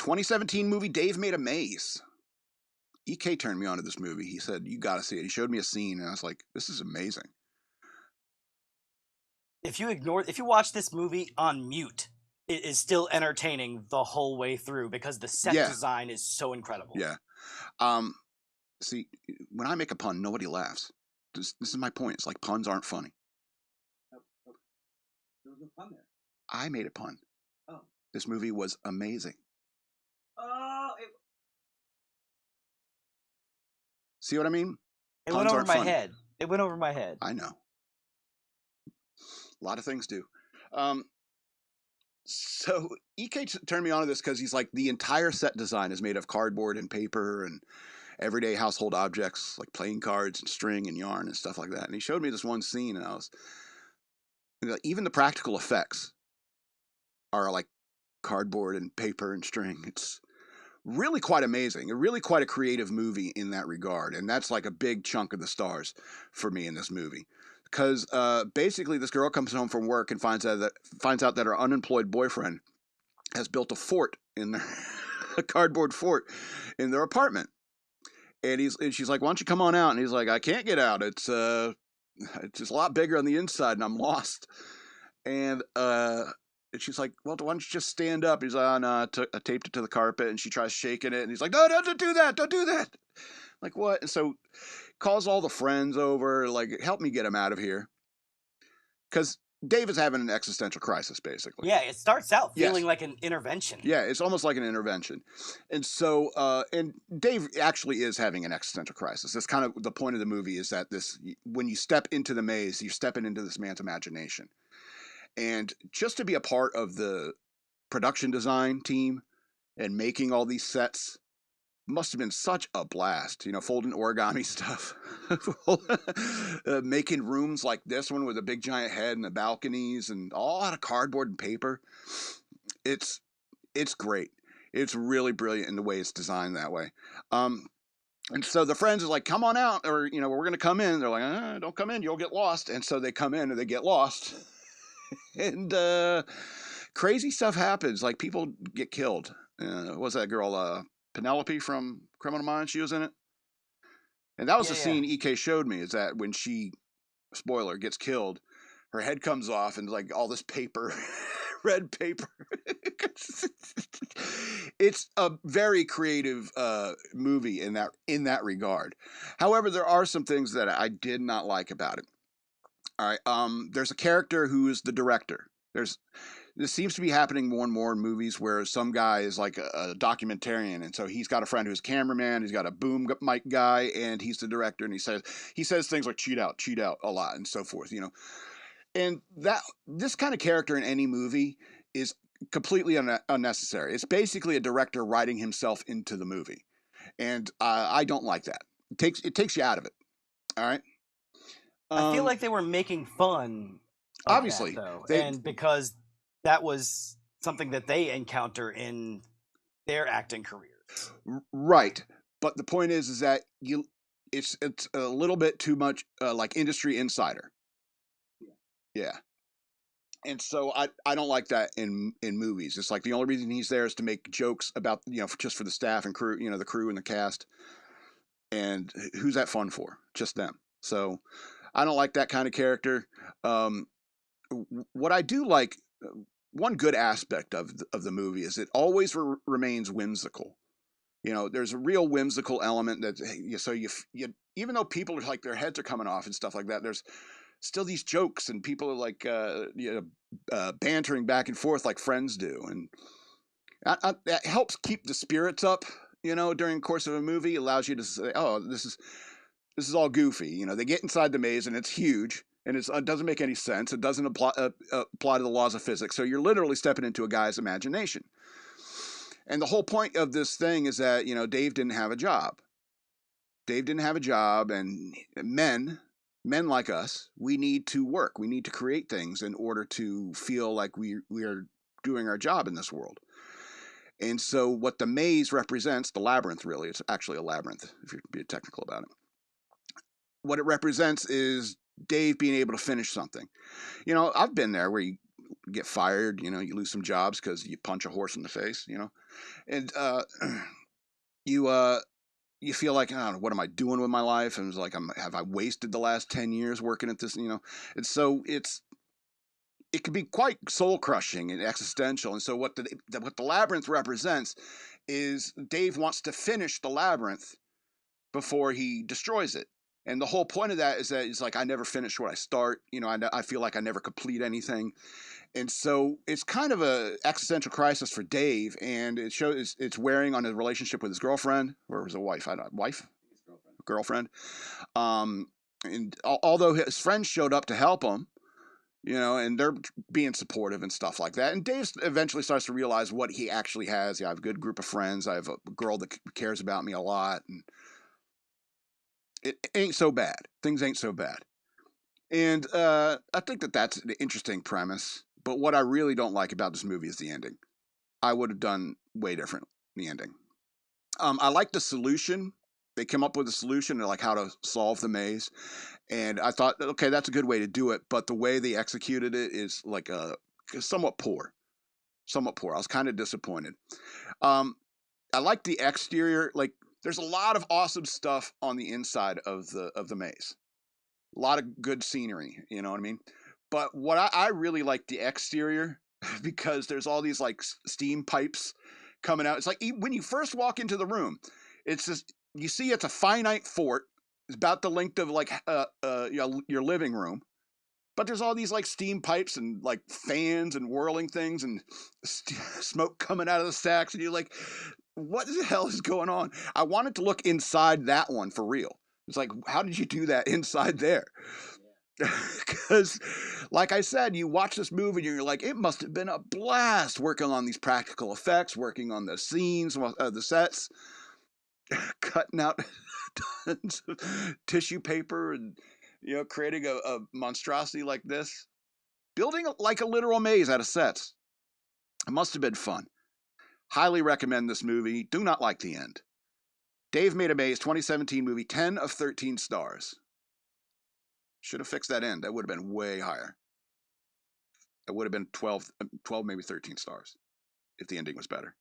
2017 movie, Dave Made a Maze. EK turned me on to this movie. He said, you got to see it. He showed me a scene, and I was like, this is amazing. If you watch this movie on mute, it is still entertaining the whole way through because the set design is so incredible. Yeah. See, when I make a pun, nobody laughs. This is my point. It's like puns aren't funny. There was no pun there. I made a pun. Oh. This movie was amazing. Oh, See what I mean? It went over my head. It went over my head. I know. A lot of things do. So EK turned me on to this because he's like, the entire set design is made of cardboard and paper and everyday household objects like playing cards and string and yarn and stuff like that. And he showed me this one scene, and I was, even the practical effects are like cardboard and paper and string. It's really quite amazing. Really quite a creative movie in that regard. And that's like a big chunk of the stars for me in this movie. Because basically this girl comes home from work and finds out that her unemployed boyfriend has built a fort in their a cardboard fort in their apartment. And she's like, why don't you come on out? And he's like, I can't get out. It's just a lot bigger on the inside and I'm lost. And she's like, well, why don't you just stand up? He's like, oh, no, I taped it to the carpet. And she tries shaking it. And he's like, no, don't do that. Don't do that. Like, what? And so calls all the friends over, like, help me get him out of here. Because Dave is having an existential crisis, basically. Yeah, it starts out feeling like an intervention. Yeah, it's almost like an intervention. And so, and Dave actually is having an existential crisis. That's kind of the point of the movie, is that when you step into the maze, you're stepping into this man's imagination. And just to be a part of the production design team and making all these sets must have been such a blast, folding origami stuff, making rooms like this one with a big giant head and the balconies and all out of cardboard and paper. It's great. It's really brilliant in the way it's designed that way. And so the friends are like, come on out, or, we're going to come in. They're like, don't come in, you'll get lost. And so they come in and they get lost. And crazy stuff happens. Like, people get killed. What was that girl, Penelope from Criminal Minds? She was in it. And that was the scene EK showed me, is that when she, spoiler, gets killed, her head comes off and like all this paper, red paper. It's a very creative movie in that regard. However, there are some things that I did not like about it. All right. There's a character who is the director. This seems to be happening more and more in movies where some guy is like a documentarian, and so he's got a friend who's a cameraman, he's got a boom mic guy, and he's the director, and he says things like cheat out a lot and so forth, And this kind of character in any movie is completely unnecessary. It's basically a director writing himself into the movie, and I don't like that. It takes you out of it. All right. I feel like they were making fun of obviously that, though, and because that was something that they encounter in their acting careers. Right. But the point is that it's a little bit too much like industry insider. Yeah. And so I don't like that in movies. It's like the only reason he's there is to make jokes about, just for the staff and crew, the crew and the cast. And who's that fun for? Just them. So I don't like that kind of character. What I do like, one good aspect of the movie is it always remains whimsical. There's a real whimsical element that, so you even though people are like, their heads are coming off and stuff like that, there's still these jokes and people are like, bantering back and forth like friends do. And that helps keep the spirits up, during the course of a movie. It allows you to say, oh, this is all goofy. They get inside the maze and it's huge. And it doesn't make any sense. It doesn't apply to the laws of physics. So you're literally stepping into a guy's imagination. And the whole point of this thing is that, Dave didn't have a job. And men like us, we need to work. We need to create things in order to feel like we are doing our job in this world. And so what the maze represents, the labyrinth really, it's actually a labyrinth if you're being technical about it. What it represents is Dave being able to finish something. I've been there where get fired. You know, you lose some jobs because you punch a horse in the face. You know, and you feel like, I don't know, what am I doing with my life? And it's like, have I wasted the last 10 years working at this? You know, and so it can be quite soul crushing and existential. And so what the labyrinth represents is Dave wants to finish the labyrinth before he destroys it. And the whole point of that is that it's like, I never finish what I start. You know, I feel like I never complete anything. And so it's kind of a existential crisis for Dave, and it shows it's wearing on his relationship with his girlfriend, or was it a wife? I don't know, wife, girlfriend. And although his friends showed up to help him, you know, and they're being supportive and stuff like that. And Dave eventually starts to realize what he actually has. Yeah, I have a good group of friends. I have a girl that cares about me a lot, and it ain't so bad. Things ain't so bad. And I think that's an interesting premise. But what I really don't like about this movie is the ending. I would have done way different the ending. I like the solution. They come up with a solution to like how to solve the maze, and I thought, okay, that's a good way to do it. But the way they executed it is like somewhat poor. Somewhat poor. I was kind of disappointed. I like the exterior. Like, there's a lot of awesome stuff on the inside of the maze. A lot of good scenery. You know what I mean? But what I really like the exterior because there's all these like steam pipes coming out. It's like when you first walk into the room, it's just, you see it's a finite fort. It's about the length of like your living room, but there's all these like steam pipes and like fans and whirling things and smoke coming out of the stacks, and you're like, what the hell is going on? I wanted to look inside that one for real. It's like, how did you do that inside there? Because, like I said, you watch this movie and you're like, it must have been a blast working on these practical effects, working on the scenes, the sets, cutting out tons of tissue paper and, you know, creating a monstrosity like this. Building like a literal maze out of sets. It must have been fun. Highly recommend this movie. Do not like the end. Dave Made a Maze 2017 movie, 10 of 13 stars. Should have fixed that end. That would have been way higher. It would have been 12, maybe 13 stars if the ending was better.